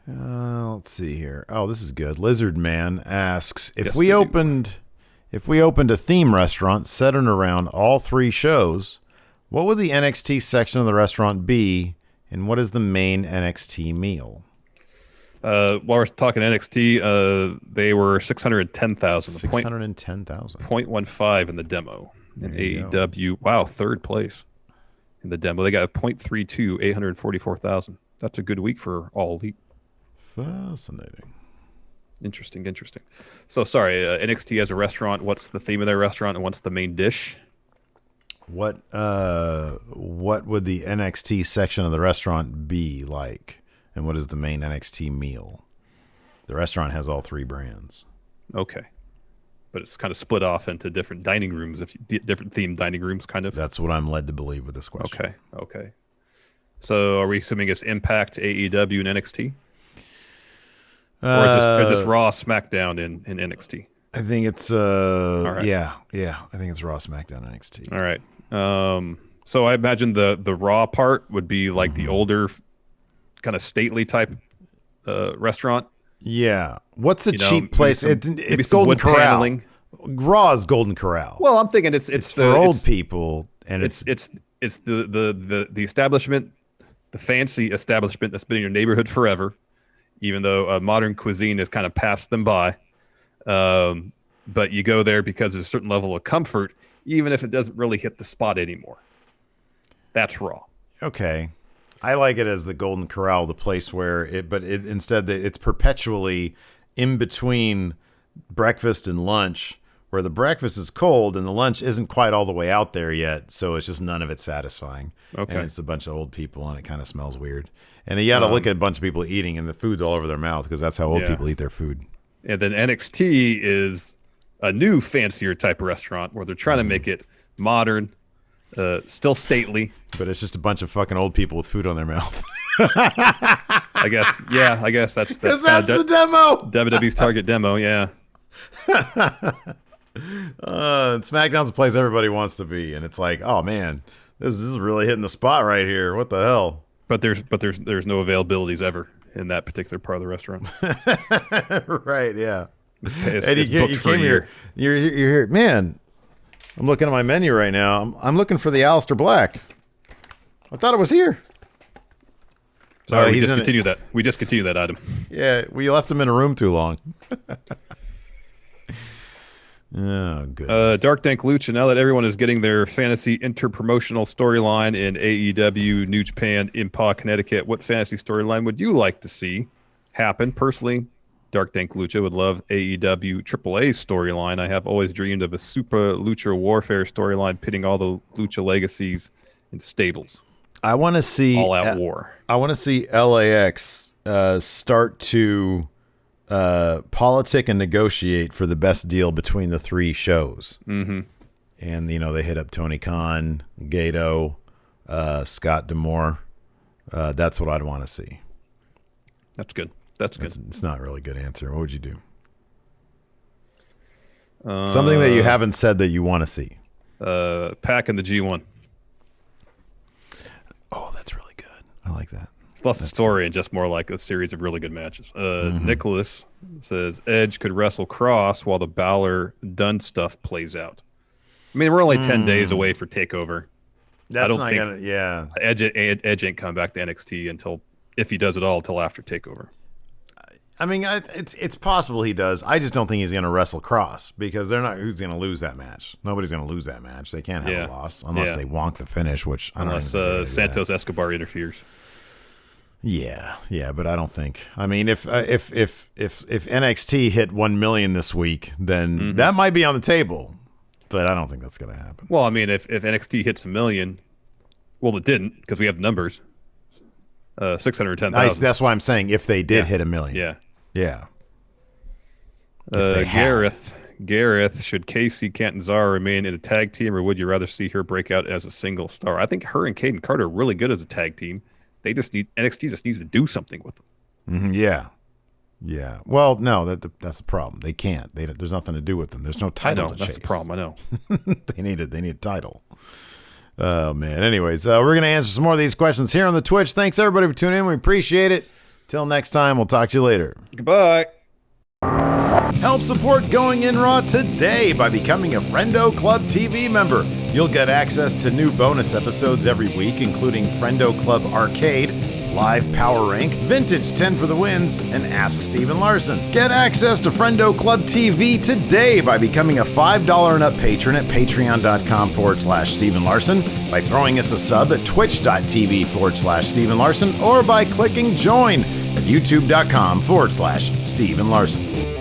Let's see here. Oh, this is good. Lizard Man asks if
Yes,
we
they do.
opened a theme restaurant centered around all three shows, what would the NXT section of the restaurant be, and what is the main NXT meal?
While we're talking NXT, they were 610,000.
610,000.
0.15 in the demo. In
There you
AEW, wow, third place in the demo. They got a 0.32, 844,000. That's a good week for All Elite.
Fascinating.
Interesting. So, sorry, NXT has a restaurant. What's the theme of their restaurant, and what's the main dish?
What would the NXT section of the restaurant be like, and what is the main NXT meal? The restaurant has all three brands.
Okay. But it's kind of split off into different dining rooms, different themed dining rooms, kind of.
That's what I'm led to believe with this question.
Okay. So, are we assuming it's Impact, AEW, and NXT? Or is this Raw, SmackDown, in NXT?
I think it's
right.
yeah. I think it's Raw, SmackDown, NXT.
All right. So I imagine the Raw part would be like the older, kind of stately type restaurant.
Yeah. What's a cheap
maybe
place?
maybe
It's
some
Golden
wood
Corral.
paneling.
Raw is Golden Corral.
Well, I'm thinking it's
for old people, and
it's the establishment, the fancy establishment that's been in your neighborhood forever, even though modern cuisine has kind of passed them by. But you go there because there's a certain level of comfort, even if it doesn't really hit the spot anymore. That's Raw.
Okay. I like it as the Golden Corral, the place where instead it's perpetually in between breakfast and lunch, where the breakfast is cold and the lunch isn't quite all the way out there yet, so it's just none of it satisfying.
Okay.
And it's a bunch of old people, and it kind of smells weird. And you got to look at a bunch of people eating, and the food's all over their mouth because that's how old people eat their food.
And then NXT is a new, fancier type of restaurant where they're trying to make it modern, still stately.
But it's just a bunch of fucking old people with food on their mouth.
I guess. Yeah, I guess that's
Because that's the demo.
WWE's target demo. Yeah.
SmackDown's a place everybody wants to be, and it's like, oh man, this is really hitting the spot right here. What the hell?
But there's no availabilities ever in that particular part of the restaurant.
Right? Yeah.
And
you came here. You're here, man. I'm looking at my menu right now. I'm looking for the Aleister Black. I thought it was here.
Sorry, we discontinued that. We discontinued that item.
Yeah, we left him in a room too long. Oh, good.
Dark Dank Lucha, now that everyone is getting their fantasy interpromotional storyline in AEW, New Japan, Impact, Connecticut, what fantasy storyline would you like to see happen? Personally, Dark Dank Lucha would love AEW AAA storyline. I have always dreamed of a Super Lucha Warfare storyline pitting all the Lucha legacies in stables.
I want to see
all-out war.
I want to see LAX start to politic and negotiate for the best deal between the three shows.
Mm-hmm.
And, they hit up Tony Khan, Gato, Scott D'Amore. That's what I'd want to see.
That's good. That's good.
It's not a really good answer. What would you do? Something that you haven't said that you want to see.
Pac in the G1.
Oh, that's really good. I like that.
It's less a story and just more like a series of really good matches. Nicholas says Edge could wrestle Cross while the Balor Dunne stuff plays out. I mean, we're only 10 days away for TakeOver.
That's not gonna. Yeah,
Edge ain't coming back to NXT until, if he does at all, until after TakeOver.
I mean, it's possible he does. I just don't think he's going to wrestle Cross because they're not. Who's going to lose that match? Nobody's going to lose that match. They can't have a loss unless they wonk the finish, which
unless Santos Escobar interferes.
Yeah, but I don't think. I mean, if NXT hit 1 million this week, then that might be on the table. But I don't think that's going to happen.
Well, I mean, if NXT hits 1 million, well, it didn't because we have the numbers. 610,000.
That's why I'm saying if they did hit 1 million. Yeah.
Gareth, should Kacy, Kent, and Zara remain in a tag team, or would you rather see her break out as a single star? I think her and Kayden Carter are really good as a tag team. They just NXT just needs to do something with them.
Yeah. Well, no, that's the problem. They can't. There's nothing to do with them. There's no title to chase.
That's the problem. I know.
They need a title. Oh man. Anyways, we're gonna answer some more of these questions here on the Twitch. Thanks everybody for tuning in. We appreciate it. Till next time, we'll talk to you later.
Goodbye.
Help support Going In Raw today by becoming a Friendo Club TV member. You'll get access to new bonus episodes every week, including Friendo Club Arcade, Live Power Rank, Vintage 10 for the Wins, and Ask Steven Larson. Get access to Friendo Club TV today by becoming a $5 and up patron at patreon.com/Steven Larson, by throwing us a sub at twitch.tv/Steven Larson, or by clicking join at youtube.com/Steven Larson.